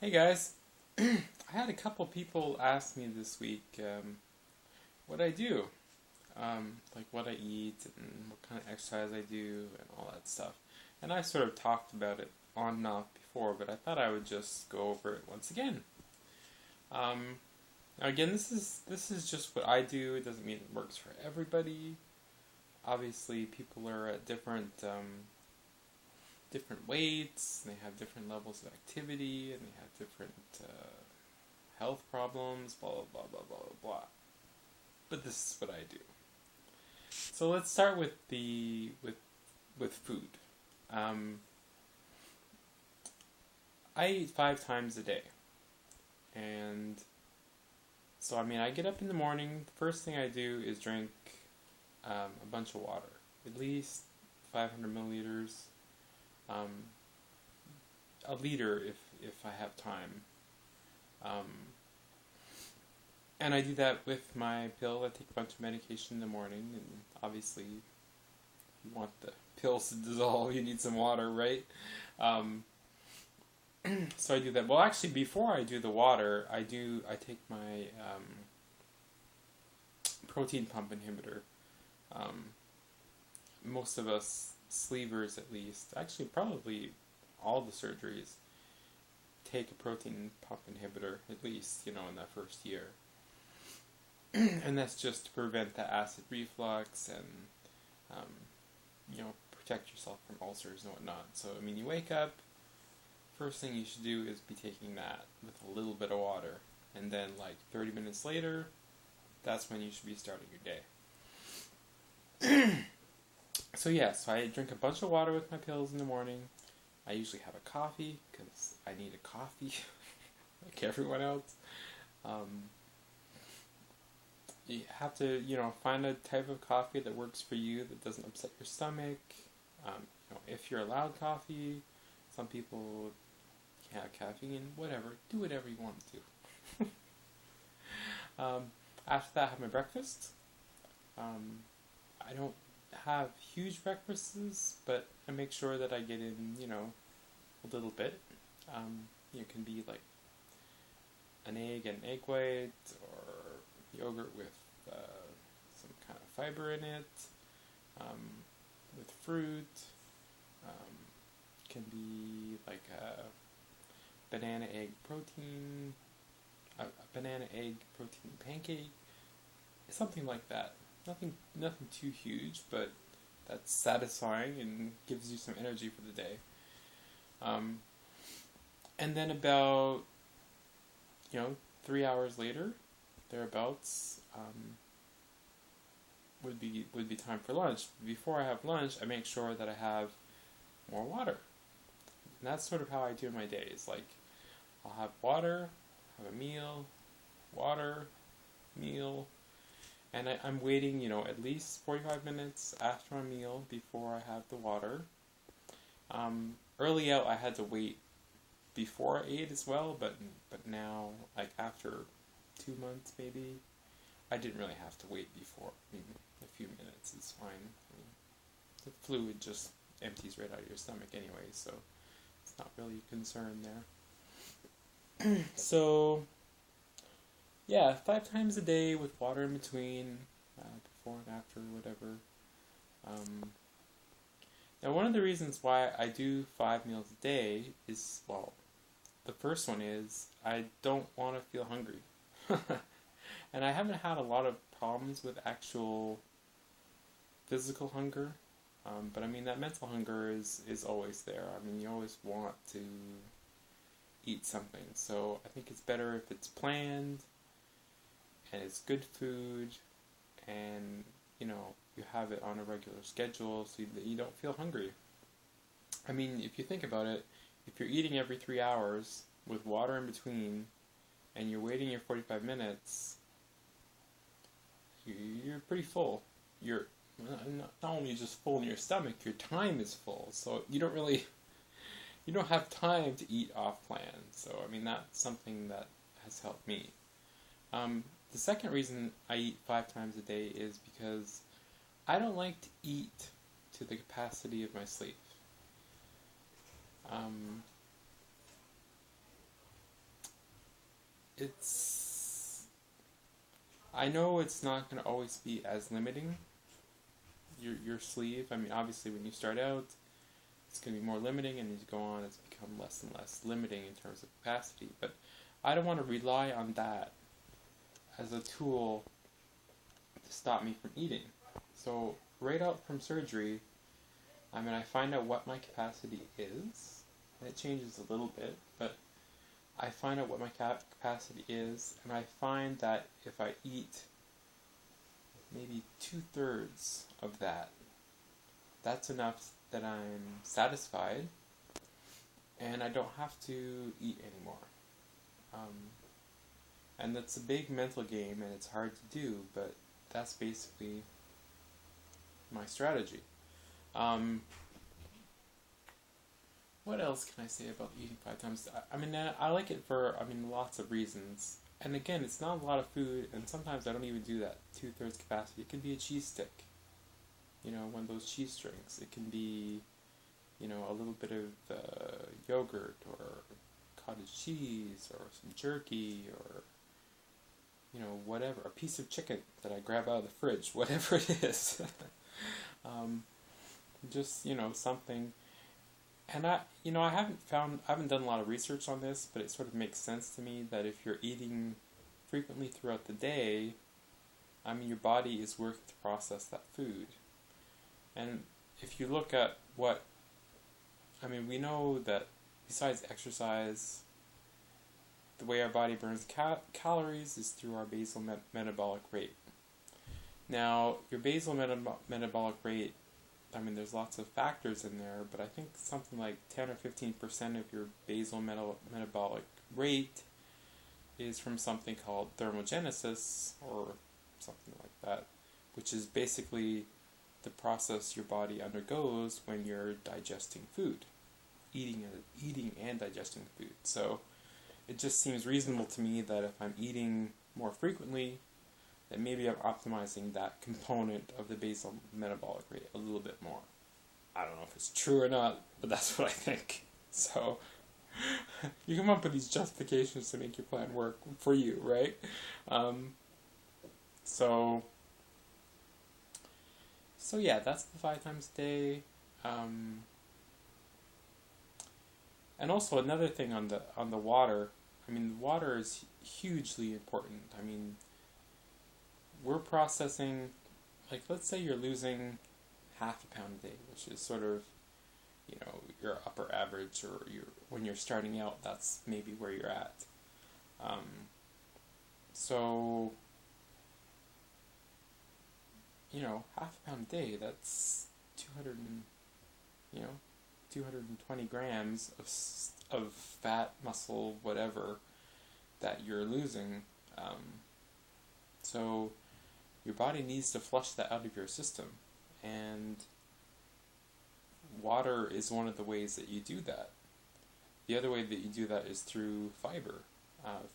Hey guys, I had a couple people ask me this week what I do, like what I eat and what kind of exercise I do and all that stuff. And I sort of talked about it on and off before, but I thought I would just go over it once again. Um, Now again, this is just what I do. It doesn't mean it works for everybody. Obviously, people are at different weights, and they have different levels of activity, and they have different health problems, blah blah blah blah blah blah. But this is what I do. So let's start with with food. Um, I eat 5 times a day, and so I mean I get up in the morning. The first thing I do is drink a bunch of water, at least 500 milliliters, um, a liter if I have time. Um, And I do that with my pill. I take a bunch of medication in the morning, and obviously, you want the pills to dissolve, you need some water, right? Um, so I do that. Well, actually, before I do the water, I take my protein pump inhibitor. Um, Most of us sleevers, at least, actually, probably all the surgeries take a protein pump inhibitor, at least, in that first year. And that's just to prevent the acid reflux and um, protect yourself from ulcers and whatnot. So I mean, you wake up, first thing you should do is be taking that with a little bit of water, and then like 30 minutes later, that's when you should be starting your day. So yeah, so I drink a bunch of water with my pills in the morning. I usually have a coffee because I need a coffee, like everyone else. Um, you have to, find a type of coffee that works for you that doesn't upset your stomach. If you're allowed coffee, some people can't have caffeine. Whatever, do whatever you want to. um, After that, I have my breakfast. Um, I don't have huge breakfasts, but I make sure that I get in, a little bit. It can be like an egg and egg white, or yogurt with some kind of fiber in it, um, with fruit. Um, can be like a banana egg protein, a banana egg protein pancake, something like that. Nothing too huge, but that's satisfying and gives you some energy for the day. Um, and then about 3 hours later, thereabouts, would be time for lunch. Before I have lunch, I make sure that I have more water. And that's sort of how I do my days. Like, I'll have water, have a meal, water, meal, and I'm waiting, at least 45 minutes after my meal before I have the water. Early out, I had to wait before I ate as well, but now, like after 2 months maybe, I didn't really have to wait before. I mean, a few minutes is fine. I mean, the fluid just empties right out of your stomach anyway, so it's not really a concern there. So, yeah, 5 times a day with water in between, before and after, whatever. Um, Now, one of the reasons why I do 5 meals a day is, well, the first one is I don't want to feel hungry. And I haven't had a lot of problems with actual physical hunger. But I mean, that mental hunger is always there. I mean, you always want to eat something. So I think it's better if it's planned and it's good food, and you have it on a regular schedule so that you don't feel hungry. I mean, if you think about it, if you're eating every 3 hours with water in between and you're waiting your 45 minutes, you're pretty full. You're not only just full in your stomach, your time is full. So you don't have time to eat off plan. So I mean, that's something that has helped me. The second reason I eat 5 times a day is because I don't like to eat to the capacity of my sleep. Um, it's, I know it's not going to always be as limiting, your sleeve. I mean, obviously when you start out, it's going to be more limiting, and as you go on, it's become less and less limiting in terms of capacity. But I don't want to rely on that as a tool to stop me from eating. So right out from surgery, I mean, I find out what my capacity is, and it changes a little bit, but I find out what my capacity is, and I find that if I eat maybe 2/3 of that, that's enough that I'm satisfied, and I don't have to eat anymore. And that's a big mental game, and it's hard to do, but that's basically my strategy. What else can I say about eating 5 times? I mean, I like it for, lots of reasons. And again, it's not a lot of food, and sometimes I don't even do that 2/3 capacity. It can be a cheese stick, one of those cheese strings. It can be, a little bit of yogurt, or cottage cheese, or some jerky, or, whatever. A piece of chicken that I grab out of the fridge, whatever it is. Just, something. And I haven't done a lot of research on this, but it sort of makes sense to me that if you're eating frequently throughout the day, your body is working to process that food. And if you look at we know that besides exercise, the way our body burns calories is through our basal metabolic rate. Now, your basal metabolic rate, there's lots of factors in there, but I think something like 10 or 15% of your basal metabolic rate is from something called thermogenesis, or something like that, which is basically the process your body undergoes when you're digesting food, eating and digesting food. So it just seems reasonable to me that if I'm eating more frequently, then maybe I'm optimizing that component of the basal metabolic rate a little bit more. I don't know if it's true or not, but that's what I think. So you come up with these justifications to make your plan work for you, right? So yeah, that's the 5 times a day. And also another thing on the water. Water is hugely important. We're processing, let's say you're losing half a pound a day, which is sort of, your upper average, or when you're starting out, that's maybe where you're at. So, half a pound a day, that's 220 grams of fat, muscle, whatever, that you're losing. So your body needs to flush that out of your system, and water is one of the ways that you do that. The other way that you do that is through fiber.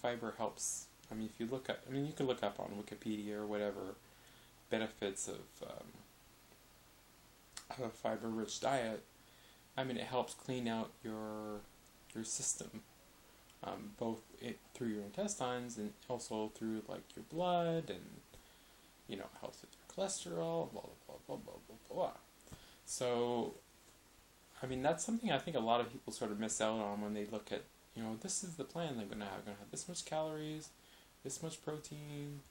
Fiber helps. If you look at, you can look up on Wikipedia or whatever benefits of a fiber-rich diet. It helps clean out your system, both through your intestines and also through your blood, and helps with your cholesterol, blah blah blah blah blah blah. So, that's something I think a lot of people sort of miss out on when they look at, this is the plan they're gonna have. They're gonna have this much calories, this much protein,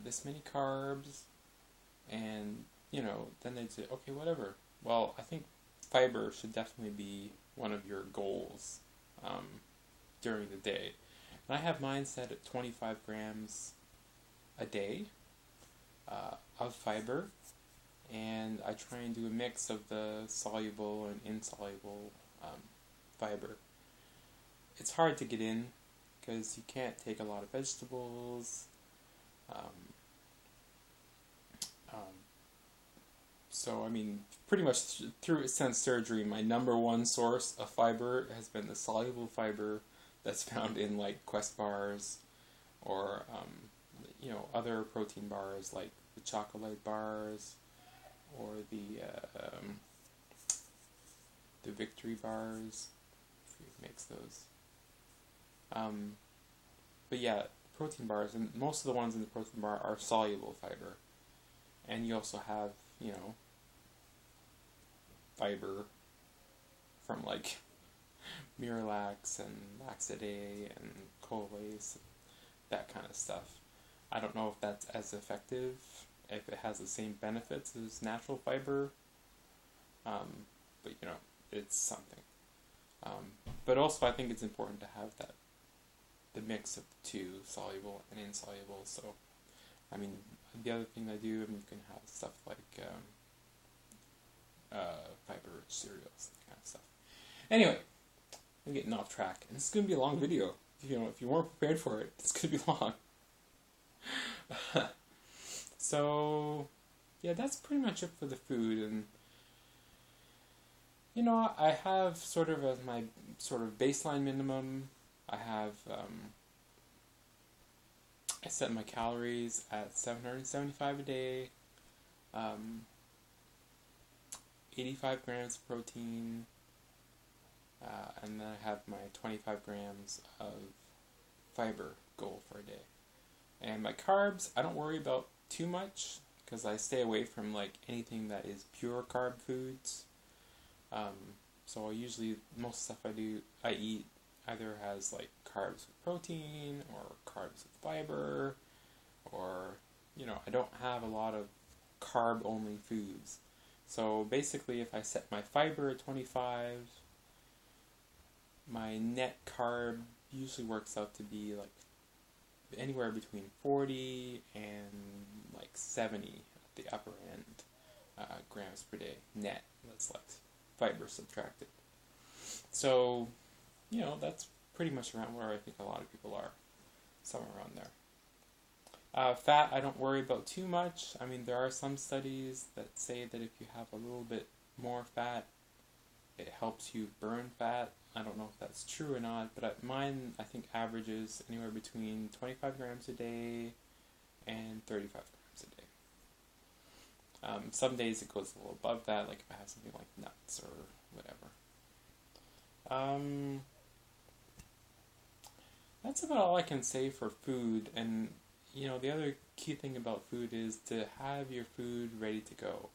this many carbs, and then they'd say, okay, whatever. Well, I think fiber should definitely be one of your goals during the day. And I have mine set at 25 grams a day of fiber, and I try and do a mix of the soluble and insoluble fiber. It's hard to get in because you can't take a lot of vegetables. So, pretty much since surgery, my number one source of fiber has been the soluble fiber that's found in Quest bars, or other protein bars like the Chocolate bars, or the Victory bars. If you makes those. but yeah, protein bars, and most of the ones in the protein bar are soluble fiber. And you also have, fiber from like Miralax and Laxaday and Colace, that kind of stuff. I don't know if that's as effective, if it has the same benefits as natural fiber, but it's something. But also I think it's important to have the mix of the two, soluble and insoluble. So, the other thing I do, you can have stuff like fiber cereals, that kind of stuff. Anyway, I'm getting off track, and this is going to be a long video. If you weren't prepared for it, it's going to be long. So, yeah, that's pretty much it for the food, and I have sort of as my sort of baseline minimum, I have, I set my calories at 775 a day, 85 grams of protein, and then I have my 25 grams of fiber goal for a day. And my carbs, I don't worry about too much, because I stay away from anything that is pure carb foods. So most stuff I eat either has carbs with protein or carbs with fiber, or I don't have a lot of carb only foods. So basically, if I set my fiber at 25, my net carb usually works out to be anywhere between 40 and 70 at the upper end grams per day net. That's fiber subtracted. So, that's pretty much around where I think a lot of people are, somewhere around there. Fat, I don't worry about too much. There are some studies that say that if you have a little bit more fat, it helps you burn fat. I don't know if that's true or not, but mine, I think, averages anywhere between 25 grams a day and 35 grams a day. Some days it goes a little above that, if I have something like nuts or whatever. That's about all I can say for food. And the other key thing about food is to have your food ready to go.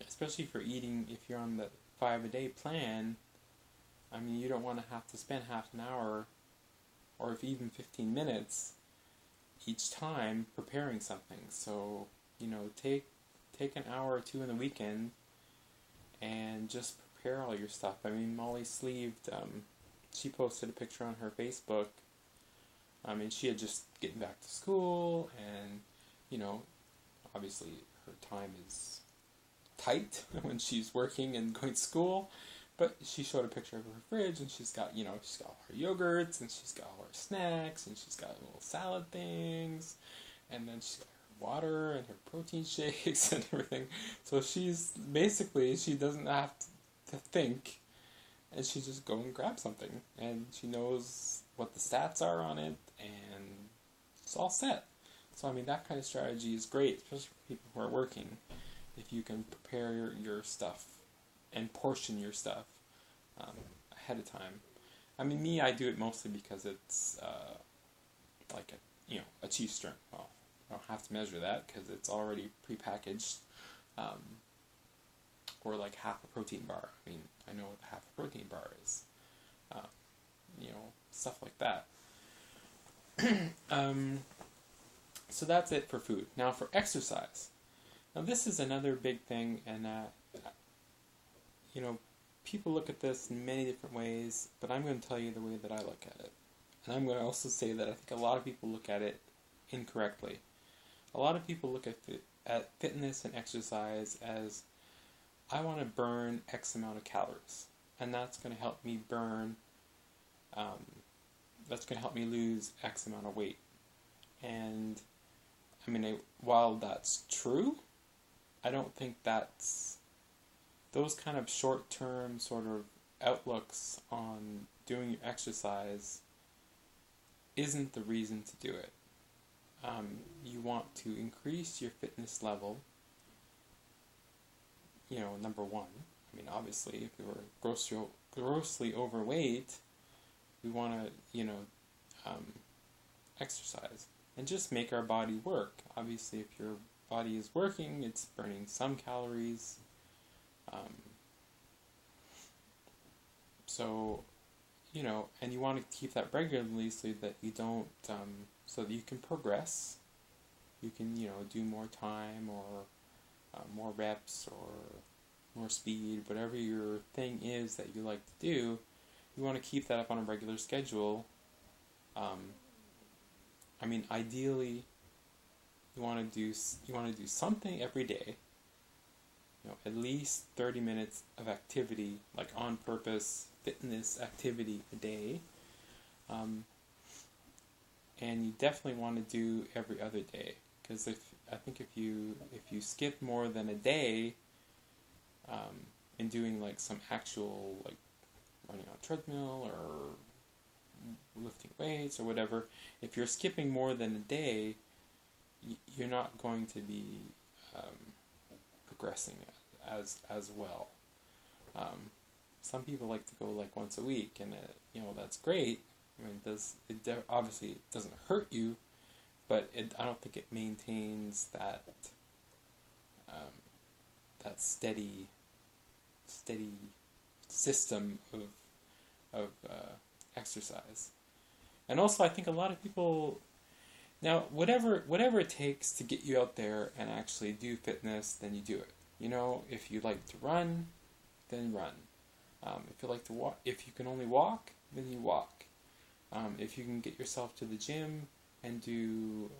Especially for eating, if you're on the 5-a-day plan, you don't want to have to spend half an hour, or if even 15 minutes, each time preparing something. So, take an hour or two in the weekend and just prepare all your stuff. Molly Sleeved, she posted a picture on her Facebook. She had just getting back to school, and, obviously her time is tight when she's working and going to school, but she showed a picture of her fridge, and she's got all her yogurts, and she's got all her snacks, and she's got little salad things, and then she's got her water and her protein shakes and everything. So she doesn't have to think, and she just go and grab something, and she knows what the stats are on it, and it's all set. So that kind of strategy is great, especially for people who are working. If you can prepare your stuff and portion your stuff ahead of time. I do it mostly because it's a cheese string. Well, I don't have to measure that because it's already prepackaged, or half a protein bar. I know what half a protein bar is. Stuff like that. So that's it for food. Now for exercise. Now this is another big thing, and people look at this in many different ways, but I'm going to tell you the way that I look at it. And I'm going to also say that I think a lot of people look at it incorrectly. A lot of people look at fitness and exercise as, I want to burn X amount of calories, and that's going to help me that's going to help me lose X amount of weight. And while that's true, I don't think those kind of short-term sort of outlooks on doing your exercise isn't the reason to do it. You want to increase your fitness level, number one. Obviously, if we were grossly overweight, we want to, um, exercise and just make our body work. Obviously, if your body is working, it's burning some calories. So, and you want to keep that regularly so that you don't, so that you can progress. You can, do more time or more reps or more speed, whatever your thing is that you like to do. You want to keep that up on a regular schedule. Ideally, you want to do something every day. At least 30 minutes of activity, like on purpose fitness activity a day. And you definitely want to do every other day, because if you skip more than a day in doing like some actual, like running on a treadmill or lifting weights or whatever, if you're skipping more than a day, you're not going to be progressing as well. Some people like to go like once a week, and that's great. I mean, obviously it doesn't hurt you, but I don't think it maintains that that steady system of exercise. And also, I think a lot of people now, whatever it takes to get you out there and actually do fitness, then you do it. If you like to run, then run. If you like to walk, if you can only walk, then you walk. If you can get yourself to the gym and do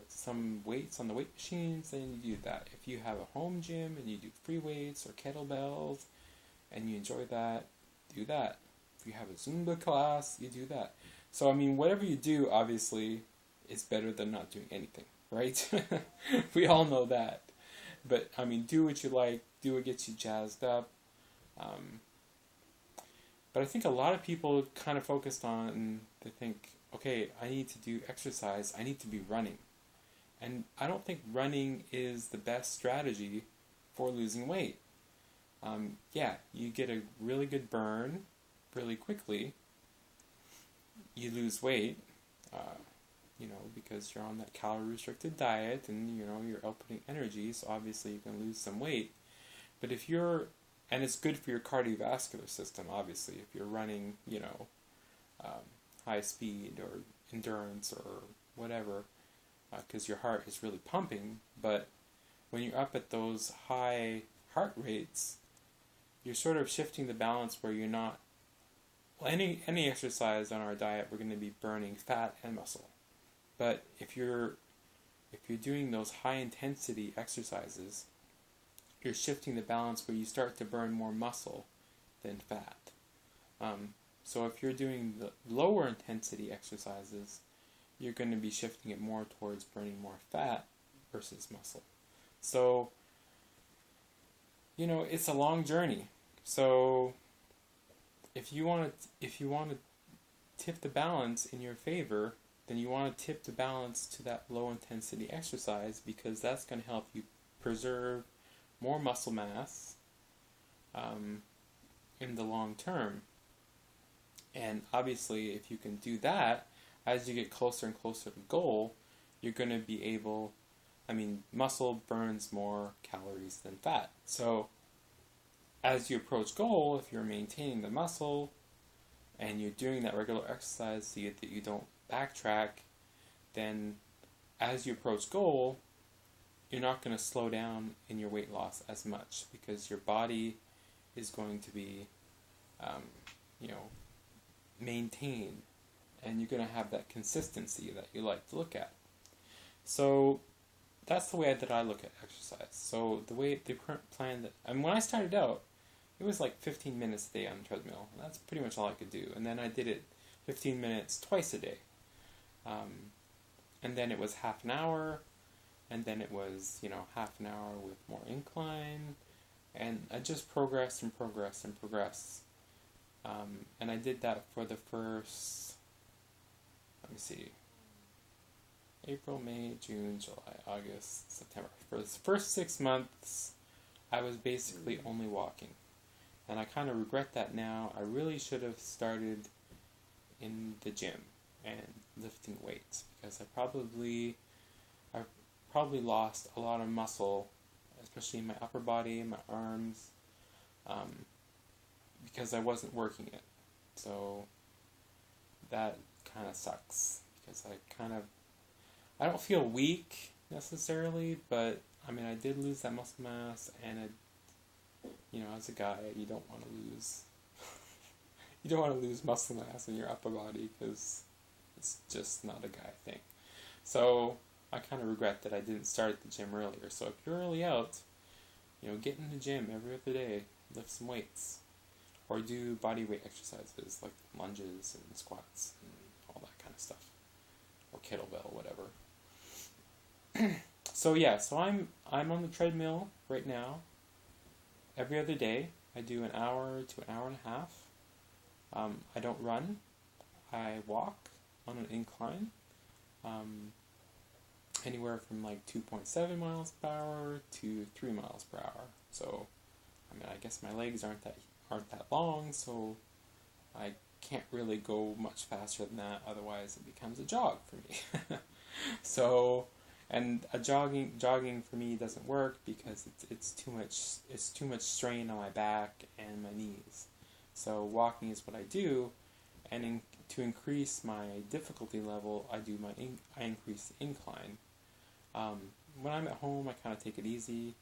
some weights on the weight machines, then you do that. If you have a home gym and you do free weights or kettlebells and you enjoy that, do that. If you have a Zumba class, you do that. So, whatever you do, obviously, is better than not doing anything, right? We all know that. But, do what you like, do what gets you jazzed up. But I think a lot of people kind of focused on, they think, okay, I need to do exercise, I need to be running. And I don't think running is the best strategy for losing weight. You get a really good burn really quickly. You lose weight, because you're on that calorie-restricted diet and, you're outputting energy, so obviously you can lose some weight. But and it's good for your cardiovascular system, obviously, if you're running, high speed or endurance or whatever, because your heart is really pumping. But when you're up at those high heart rates, you're sort of shifting the balance where you're not, any exercise on our diet, we're going to be burning fat and muscle. But if you're doing those high intensity exercises, you're shifting the balance where you start to burn more muscle than fat. So if you're doing the lower intensity exercises, you're going to be shifting it more towards burning more fat versus muscle. So, it's a long journey. So if you want to tip the balance in your favor, then you want to tip the balance to that low intensity exercise, because that's going to help you preserve more muscle mass in the long term. And obviously, if you can do that, as you get closer and closer to goal, you're going to be able, muscle burns more calories than fat. So as you approach goal, if you're maintaining the muscle and you're doing that regular exercise so that you don't backtrack, then as you approach goal, you're not going to slow down in your weight loss as much, because your body is going to be, maintained, and you're going to have that consistency that you like to look at. So that's the way that I look at exercise. So the current plan when I started out, it was like 15 minutes a day on the treadmill. And that's pretty much all I could do. And then I did it 15 minutes twice a day. And then it was half an hour. And then it was, half an hour with more incline. And I just progressed and progressed and progressed. And I did that for the first, April, May, June, July, August, September. For the first 6 months, I was basically only walking. And I kind of regret that now. I really should have started in the gym and lifting weights, because I probably lost a lot of muscle, especially in my upper body, my arms, because I wasn't working it. So that kind of sucks, because I don't feel weak necessarily, but I mean, I did lose that muscle mass, and as a guy, you don't want to lose you don't want to lose muscle mass in your upper body, because it's just not a guy thing. So I kind of regret that I didn't start at the gym earlier. So if you're early out, get in the gym every other day, lift some weights, or do body weight exercises like lunges and squats and all that kind of stuff, or kettlebell, whatever. So I'm on the treadmill right now. Every other day, I do an hour to an hour and a half. I don't run. I walk on an incline, anywhere from like 2.7 miles per hour to 3 miles per hour. So, I mean, I guess my legs aren't that long, so I can't really go much faster than that. Otherwise, it becomes a jog for me. So, and jogging for me doesn't work because it's too much strain on my back and my knees. So walking is what I do, and to increase my difficulty level, I increase the incline. When I'm at home, I kind of take it easy.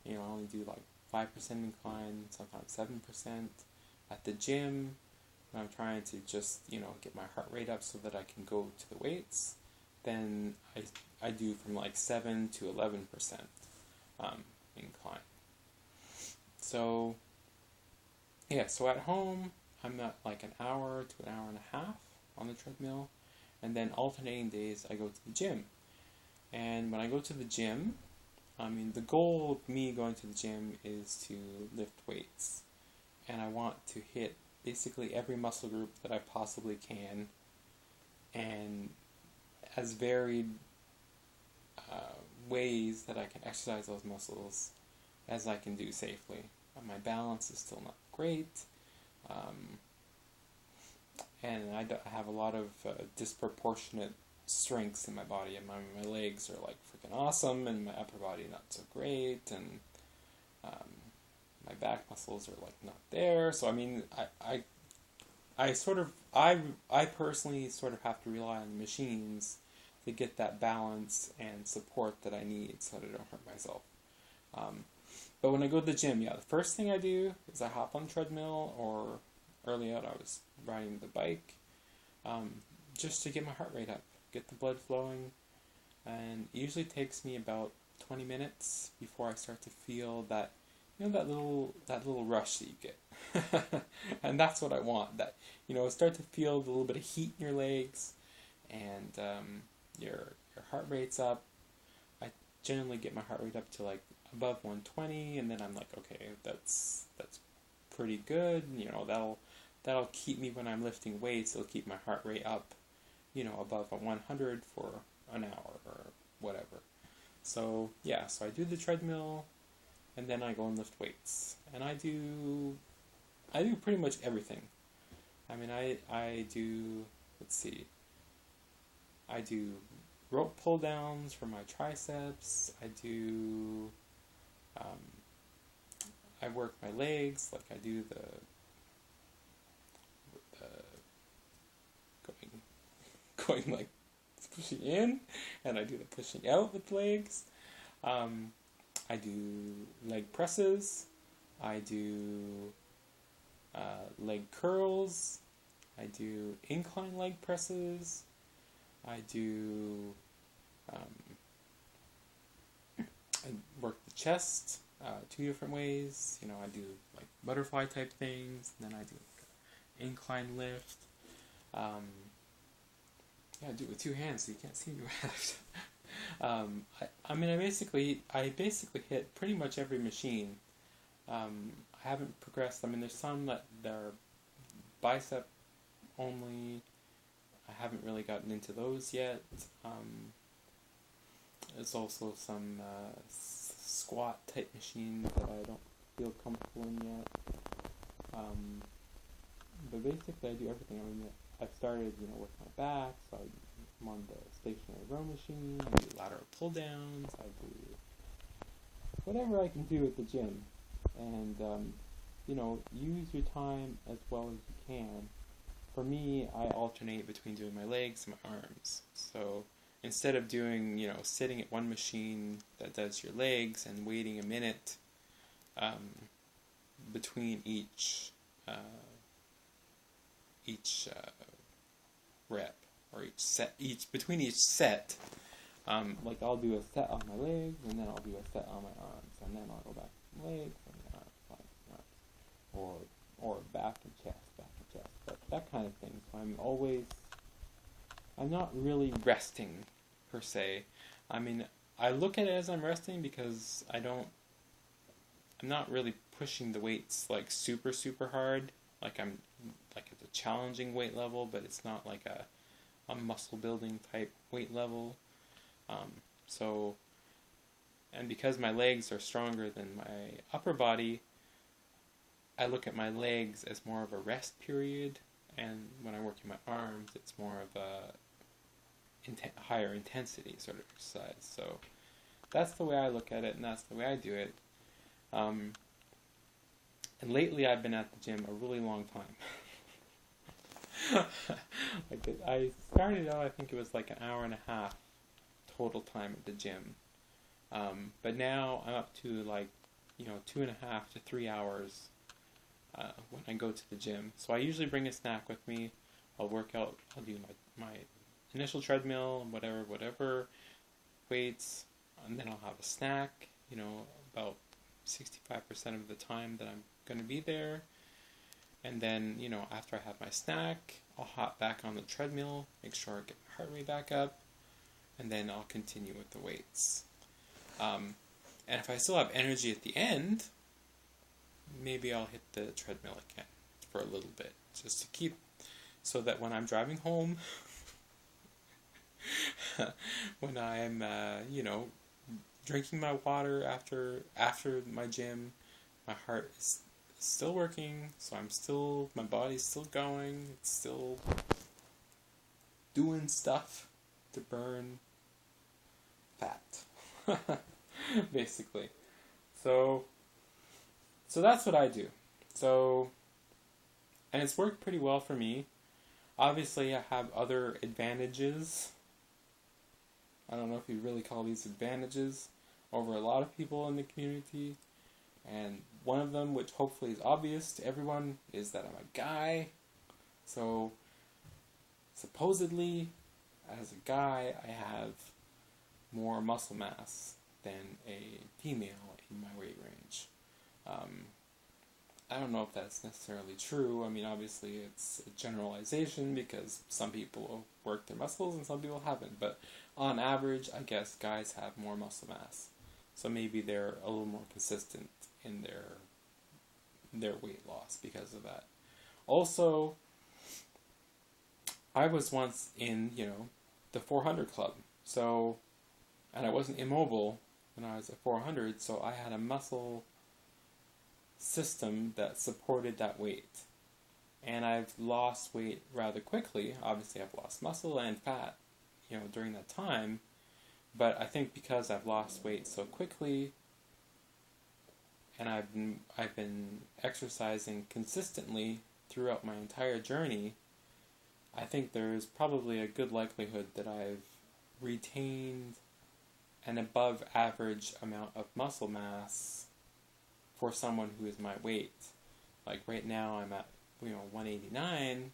I only do like 5% incline, sometimes 7%. At the gym, when I'm trying to just get my heart rate up so that I can go to the weights, then I do from like 7 to 11% incline. So so at home, I'm at like an hour to an hour and a half on the treadmill, and then alternating days I go to the gym. And when I go to the gym, I mean, the goal of me going to the gym is to lift weights, and I want to hit basically every muscle group that I possibly can, and as varied ways that I can exercise those muscles as I can do safely. My balance is still not great, and I have a lot of disproportionate strengths in my body, and my legs are like freaking awesome, and my upper body not so great, and my back muscles are like not there. So I mean, I personally sort of have to rely on the machines to get that balance and support that I need so that I don't hurt myself. But when I go to the gym, the first thing I do is I hop on the treadmill, or early out I was riding the bike, just to get my heart rate up, get the blood flowing, and it usually takes me about 20 minutes before I start to feel that, that little rush that you get. And that's what I want, that, start to feel a little bit of heat in your legs, and your heart rate's up. I generally get my heart rate up to like above 120, and then I'm like, okay, that's pretty good. That'll keep me when I'm lifting weights. It'll keep my heart rate up, above 100 for an hour or whatever. So so I do the treadmill, and then I go and lift weights, and I do pretty much everything. I mean, I do, let's see, I do rope pull downs for my triceps. I work my legs, like I do the going like pushing in, and I do the pushing out with legs. I do leg presses. I do leg curls. I do incline leg presses. I do I work the chest 2 different ways. I do like butterfly type things, and then I do like an incline lift. I do it with 2 hands, so you can't see me right. I basically hit pretty much every machine. I haven't progressed. I mean, there's some that they're bicep only. I haven't really gotten into those yet. There's also some squat type machines that I don't feel comfortable in yet. but basically I do everything. I mean, I've started, with my back, so I'm on the stationary row machine. I do lateral pull downs. I do whatever I can do at the gym, and use your time as well as you can. For me, I alternate between doing my legs and my arms. So instead of doing, sitting at one machine that does your legs and waiting a minute um, between each rep or between each set, like I'll do a set on my legs and then I'll do a set on my arms and then I'll go back to my legs and then arms, or back and chest, but that kind of thing. So I'm not really resting per se. I mean, I look at it as I'm resting because I'm not really pushing the weights like super super hard. Like I'm like at a challenging weight level, but it's not like a muscle building type weight level. So, and because my legs are stronger than my upper body, I look at my legs as more of a rest period, and when I'm working my arms, it's more of a higher intensity sort of exercise. So that's the way I look at it, and that's the way I do it. And lately I've been at the gym a really long time. I started out, I think it was like an hour and a half total time at the gym. But now I'm up to 2.5 to 3 hours when I go to the gym. So I usually bring a snack with me. I'll work out, I'll do my initial treadmill, whatever weights, and then I'll have a snack, about 65% of the time that I'm going to be there. And then, after I have my snack, I'll hop back on the treadmill, make sure I get my heart rate back up, and then I'll continue with the weights. And if I still have energy at the end, maybe I'll hit the treadmill again for a little bit, just to keep, so that when I'm driving home, when I'm, drinking my water after my gym, my heart is still working, so my body's still going, it's still doing stuff to burn fat, basically. So that's what I do. So, and it's worked pretty well for me. Obviously, I have other advantages. I don't know if you really call these advantages over a lot of people in the community. And one of them, which hopefully is obvious to everyone, is that I'm a guy. So, supposedly, as a guy, I have more muscle mass than a female in my weight range. I don't know if that's necessarily true. I mean, obviously it's a generalization because some people work their muscles and some people haven't. But on average, I guess guys have more muscle mass. So maybe they're a little more consistent in their weight loss because of that. Also, I was once in, the 400 club. So, and I wasn't immobile when I was at 400, so I had a muscle system that supported that weight. And I've lost weight rather quickly. Obviously, I've lost muscle and fat, during that time. But I think because I've lost weight so quickly, and I've been exercising consistently throughout my entire journey, I think there's probably a good likelihood that I've retained an above average amount of muscle mass for someone who is my weight. Like right now I'm at 189,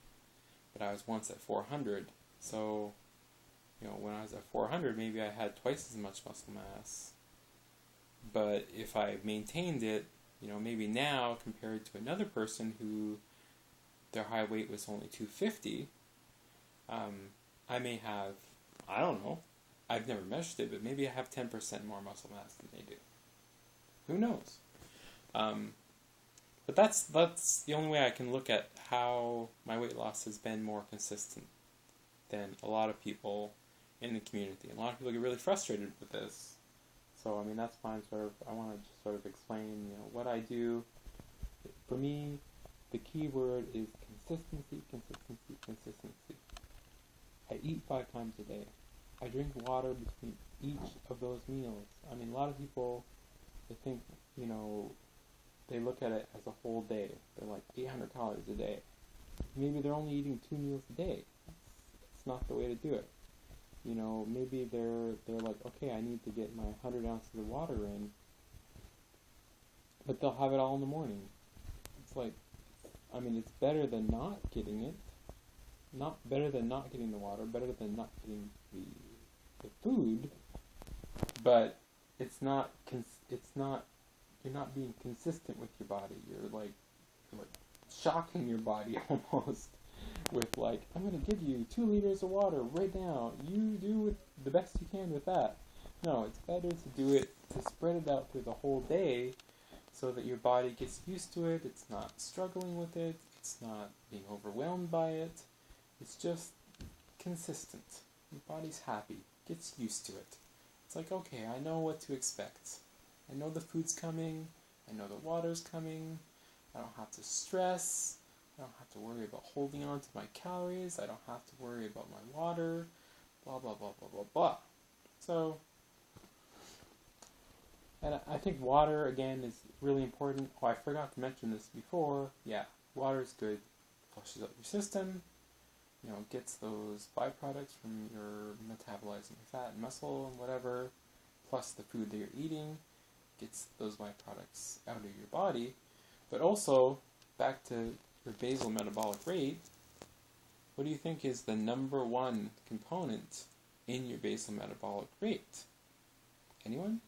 but I was once at 400. So, when I was at 400, maybe I had twice as much muscle mass. But if I maintained it, maybe now compared to another person who their high weight was only 250, I may have, I don't know, I've never measured it, but maybe I have 10% more muscle mass than they do. Who knows? But that's the only way I can look at how my weight loss has been more consistent than a lot of people in the community. And a lot of people get really frustrated with this. So, I mean, that's fine. I want to just sort of explain, what I do. For me, the key word is consistency, consistency, consistency. I eat 5 times a day. I drink water between each of those meals. I mean, a lot of people, they think, they look at it as a whole day. They're like 800 calories a day. Maybe they're only eating 2 meals a day. It's not the way to do it. Maybe they're like, okay, I need to get my 100 ounces of water in, but they'll have it all in the morning. It's like, it's better than not getting it. Not better than not getting the water, better than not getting the food, but you're not being consistent with your body. You're like shocking your body almost with like, I'm going to give you 2 liters of water right now. You do the best you can with that. No, it's better to do it, to spread it out through the whole day so that your body gets used to it. It's not struggling with it. It's not being overwhelmed by it. It's just consistent. Your body's happy. Gets used to it. It's like, okay, I know what to expect. I know the food's coming. I know the water's coming. I don't have to stress. I don't have to worry about holding on to my calories. I don't have to worry about my water. Blah, blah, blah, blah, blah, blah. So, and I think water, again, is really important. Oh, I forgot to mention this before. Yeah, water is good. Flushes out your system. Gets those byproducts from your metabolizing fat and muscle and whatever, plus the food that you're eating, gets those byproducts out of your body. But also, back to your basal metabolic rate, what do you think is the number one component in your basal metabolic rate? Anyone?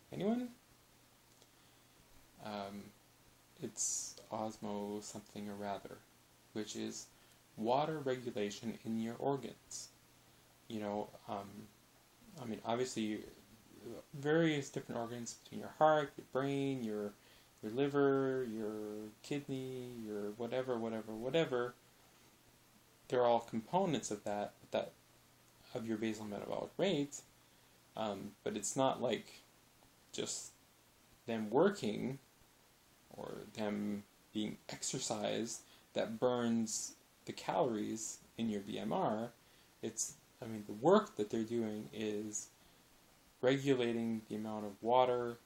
It's osmo something or rather, which is water regulation in your organs. Obviously, various different organs between your heart, your brain, your liver, your kidney, your whatever. They're all components of that of your basal metabolic rate. But it's not like just them working or them being exercised that burns the calories in your BMR. The work that they're doing is regulating the amount of water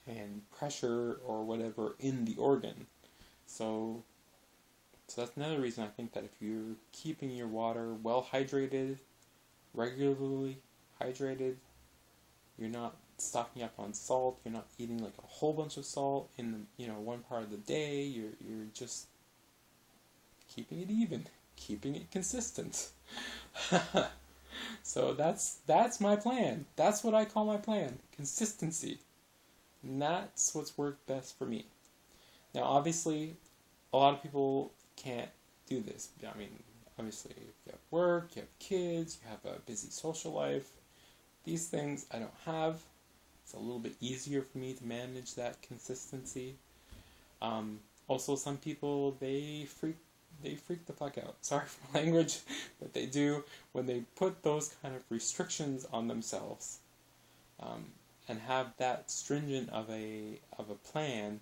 and pressure or whatever in the organ. So that's another reason I think that if you're keeping your water well hydrated, regularly hydrated, you're not stocking up on salt, you're not eating like a whole bunch of salt in the one part of the day, you're just keeping it even, keeping it consistent. So that's my plan. That's what I call my plan. Consistency. And that's what's worked best for me. Now, obviously, a lot of people can't do this. Obviously, if you have work, you have kids, you have a busy social life. These things I don't have. It's a little bit easier for me to manage that consistency. Also, some people, they freak the fuck out. Sorry for my language, but they do when they put those kind of restrictions on themselves, and have that stringent of a plan.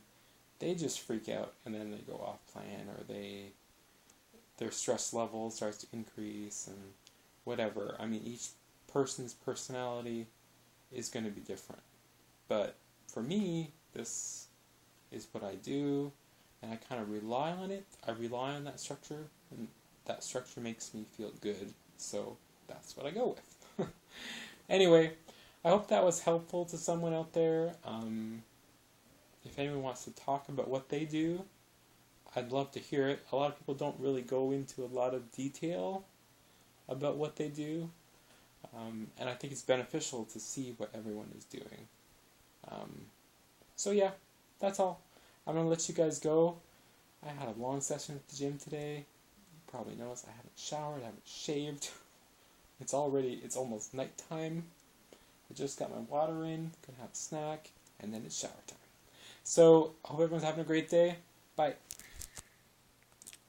They just freak out and then they go off plan, or their stress level starts to increase and whatever. Each person's personality is going to be different. But for me, this is what I do. And I kind of rely on it. I rely on that structure, and that structure makes me feel good. So that's what I go with. Anyway, I hope that was helpful to someone out there. If anyone wants to talk about what they do, I'd love to hear it. A lot of people don't really go into a lot of detail about what they do. And I think it's beneficial to see what everyone is doing. So yeah, that's all. I'm going to let you guys go. I had a long session at the gym today. You probably noticed I haven't showered, I haven't shaved. It's almost nighttime. I just got my water in, gonna have a snack, and then it's shower time. So, I hope everyone's having a great day. Bye.